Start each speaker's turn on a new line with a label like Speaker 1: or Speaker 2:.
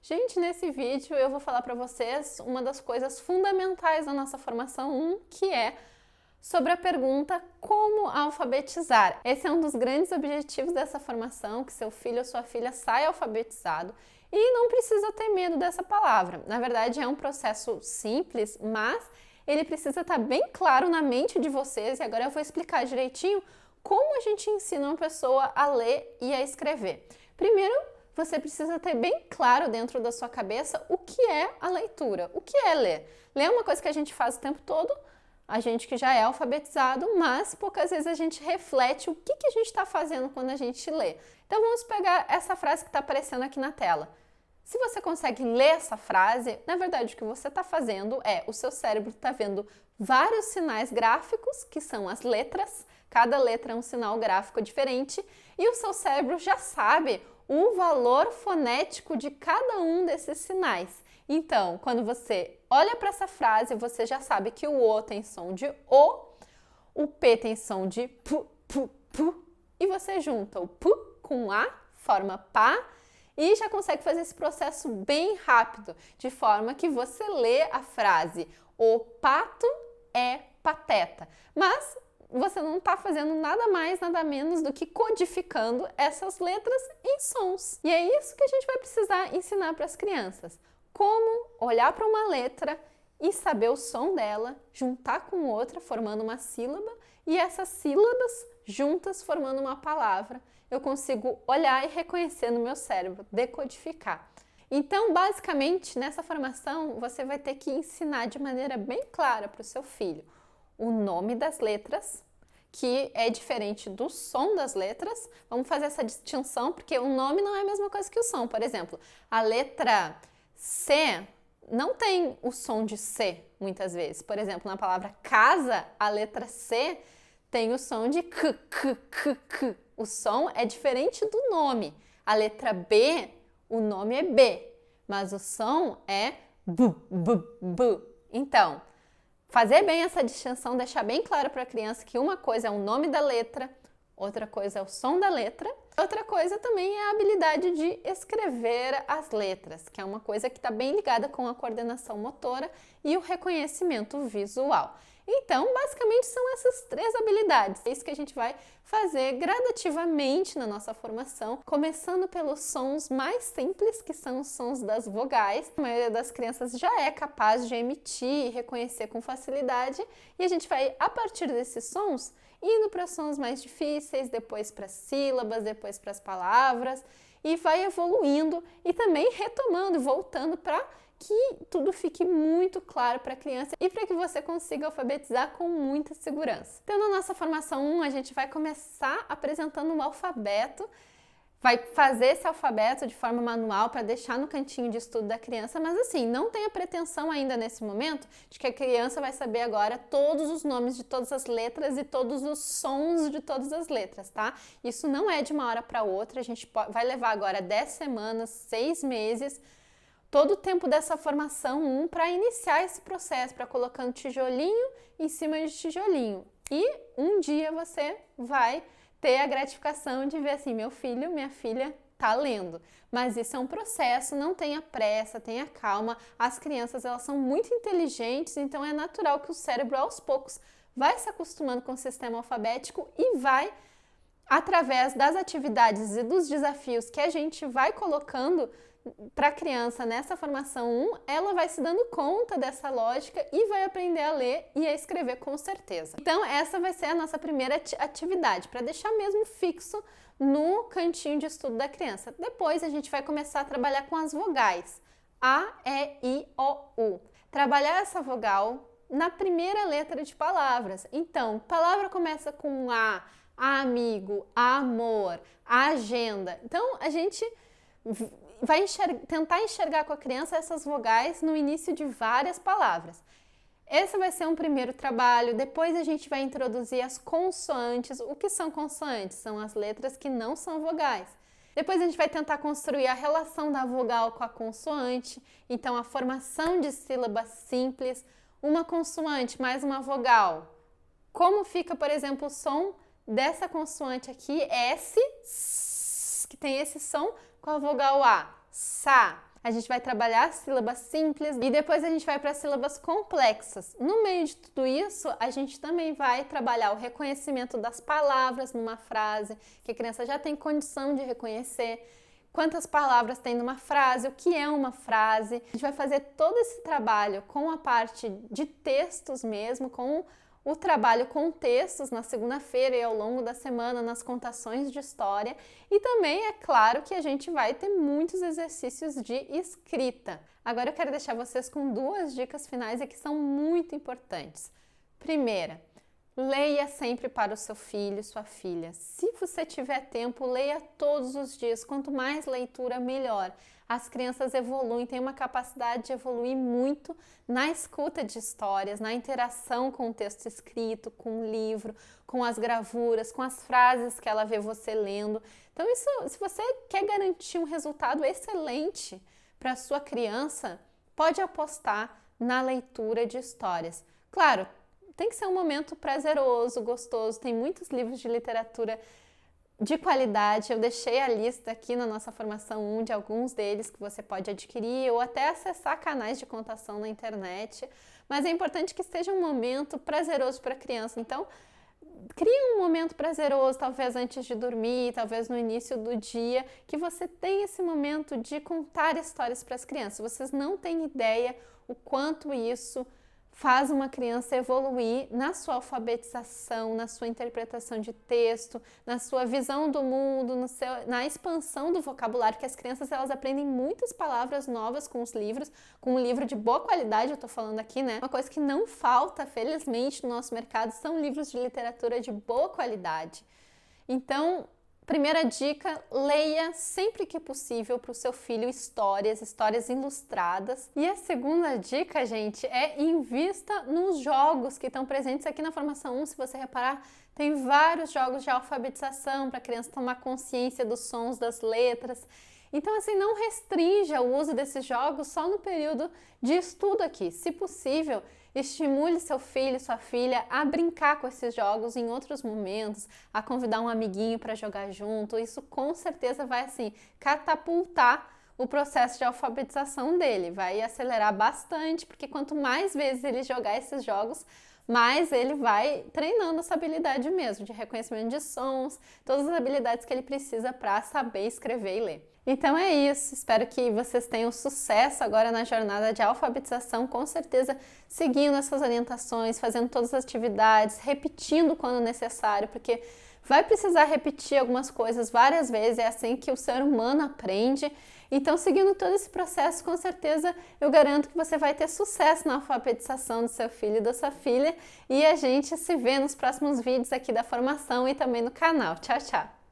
Speaker 1: Gente, nesse vídeo eu vou falar para vocês uma das coisas fundamentais da nossa formação 1, que é sobre a pergunta como alfabetizar. Esse é um dos grandes objetivos dessa formação, que seu filho ou sua filha saia alfabetizado e não precisa ter medo dessa palavra. Na verdade, é um processo simples, mas ele precisa estar bem claro na mente de vocês e agora eu vou explicar direitinho como a gente ensina uma pessoa a ler e a escrever. Primeiro, você precisa ter bem claro dentro da sua cabeça o que é a leitura, o que é ler. Ler é uma coisa que a gente faz o tempo todo, a gente que já é alfabetizado, mas poucas vezes a gente reflete o que a gente está fazendo quando a gente lê. Então vamos pegar essa frase que está aparecendo aqui na tela. Se você consegue ler essa frase, na verdade o que você está fazendo é, o seu cérebro está vendo vários sinais gráficos, que são as letras, cada letra é um sinal gráfico diferente, e o seu cérebro já sabe o valor fonético de cada um desses sinais. Então, quando você olha para essa frase, você já sabe que o O tem som de o P tem som de P, e você junta o P com A, forma pá, e já consegue fazer esse processo bem rápido, de forma que você lê a frase o pato é pateta, mas você não está fazendo nada mais, nada menos do que codificando essas letras em sons. E é isso que a gente vai precisar ensinar para as crianças. Como olhar para uma letra e saber o som dela, juntar com outra, formando uma sílaba, e essas sílabas juntas formando uma palavra. Eu consigo olhar e reconhecer no meu cérebro, decodificar. Então, basicamente, nessa formação, você vai ter que ensinar de maneira bem clara para o seu filho o nome das letras, que é diferente do som das letras. Vamos fazer essa distinção, porque o nome não é a mesma coisa que o som. Por exemplo, a letra C não tem o som de C, muitas vezes. Por exemplo, na palavra casa, a letra C tem o som de k. O som é diferente do nome. A letra B, o nome é B, mas o som é b. Então, fazer bem essa distinção, deixar bem claro para a criança que uma coisa é o nome da letra, outra coisa é o som da letra, outra coisa também é a habilidade de escrever as letras, que é uma coisa que está bem ligada com a coordenação motora e o reconhecimento visual. Então, basicamente, são essas três habilidades. É isso que a gente vai fazer gradativamente na nossa formação, começando pelos sons mais simples, que são os sons das vogais. A maioria das crianças já é capaz de emitir e reconhecer com facilidade, e a gente vai, a partir desses sons, indo para sons mais difíceis, depois para sílabas, depois para as palavras, e vai evoluindo e também retomando, voltando para que tudo fique muito claro para a criança e para que você consiga alfabetizar com muita segurança. Então, na nossa formação 1, a gente vai começar apresentando um alfabeto, vai fazer esse alfabeto de forma manual para deixar no cantinho de estudo da criança, mas assim, não tenha pretensão ainda nesse momento de que a criança vai saber agora todos os nomes de todas as letras e todos os sons de todas as letras, tá? Isso não é de uma hora para outra, a gente vai levar agora 10 semanas, 6 meses, todo o tempo dessa formação 1 para iniciar esse processo, para colocando tijolinho em cima de tijolinho. E um dia você vai ter a gratificação de ver assim, meu filho, minha filha tá lendo. Mas isso é um processo, não tenha pressa, tenha calma. As crianças, elas são muito inteligentes, então é natural que o cérebro aos poucos vai se acostumando com o sistema alfabético e vai, através das atividades e dos desafios que a gente vai colocando para a criança nessa formação 1, ela vai se dando conta dessa lógica e vai aprender a ler e a escrever com certeza. Então essa vai ser a nossa primeira atividade, para deixar mesmo fixo no cantinho de estudo da criança. Depois a gente vai começar a trabalhar com as vogais, A, E, I, O, U. Trabalhar essa vogal na primeira letra de palavras. Então, palavra começa com A, amigo, amor, agenda. Então a gente vai tentar enxergar com a criança essas vogais no início de várias palavras. Esse vai ser um primeiro trabalho. Depois a gente vai introduzir as consoantes. O que são consoantes? São as letras que não são vogais. Depois a gente vai tentar construir a relação da vogal com a consoante. Então, a formação de sílabas simples, uma consoante mais uma vogal. Como fica, por exemplo, o som dessa consoante aqui, S, que tem esse som, com a vogal A, sa. A gente vai trabalhar sílabas simples e depois a gente vai para sílabas complexas. No meio de tudo isso, a gente também vai trabalhar o reconhecimento das palavras numa frase, que a criança já tem condição de reconhecer. Quantas palavras tem numa frase, o que é uma frase. A gente vai fazer todo esse trabalho com a parte de textos mesmo, com o trabalho com textos na segunda-feira e ao longo da semana nas contações de história. E também é claro que a gente vai ter muitos exercícios de escrita. Agora eu quero deixar vocês com 2 dicas finais e que são muito importantes. Primeira, leia sempre para o seu filho, sua filha. Se você tiver tempo, leia todos os dias. Quanto mais leitura, melhor. As crianças evoluem, têm uma capacidade de evoluir muito na escuta de histórias, na interação com o texto escrito, com o livro, com as gravuras, com as frases que ela vê você lendo. Então, isso, se você quer garantir um resultado excelente para a sua criança, pode apostar na leitura de histórias. Claro, tem que ser um momento prazeroso, gostoso. Tem muitos livros de literatura de qualidade. Eu deixei a lista aqui na nossa formação 1 de alguns deles que você pode adquirir ou até acessar canais de contação na internet. Mas é importante que seja um momento prazeroso para a criança. Então, crie um momento prazeroso, talvez antes de dormir, talvez no início do dia, que você tenha esse momento de contar histórias para as crianças. Vocês não têm ideia o quanto isso faz uma criança evoluir na sua alfabetização, na sua interpretação de texto, na sua visão do mundo, na expansão do vocabulário, que as crianças elas aprendem muitas palavras novas com os livros, com um livro de boa qualidade, eu tô falando aqui, né? Uma coisa que não falta, felizmente, no nosso mercado são livros de literatura de boa qualidade. Então, primeira dica, leia sempre que possível para o seu filho histórias ilustradas. E a segunda dica, gente, é invista nos jogos que estão presentes aqui na Formação 1. Se você reparar, tem vários jogos de alfabetização para a criança tomar consciência dos sons, das letras. Então, assim, não restrinja o uso desses jogos só no período de estudo aqui. Se possível, estimule seu filho, sua filha a brincar com esses jogos em outros momentos, a convidar um amiguinho para jogar junto. Isso com certeza vai, assim, catapultar o processo de alfabetização dele. Vai acelerar bastante, porque quanto mais vezes ele jogar esses jogos, mais ele vai treinando essa habilidade mesmo, de reconhecimento de sons, todas as habilidades que ele precisa para saber escrever e ler. Então é isso, espero que vocês tenham sucesso agora na jornada de alfabetização, com certeza seguindo essas orientações, fazendo todas as atividades, repetindo quando necessário, porque vai precisar repetir algumas coisas várias vezes, é assim que o ser humano aprende. Então, seguindo todo esse processo, com certeza eu garanto que você vai ter sucesso na alfabetização do seu filho e da sua filha, e a gente se vê nos próximos vídeos aqui da formação e também no canal. Tchau, tchau!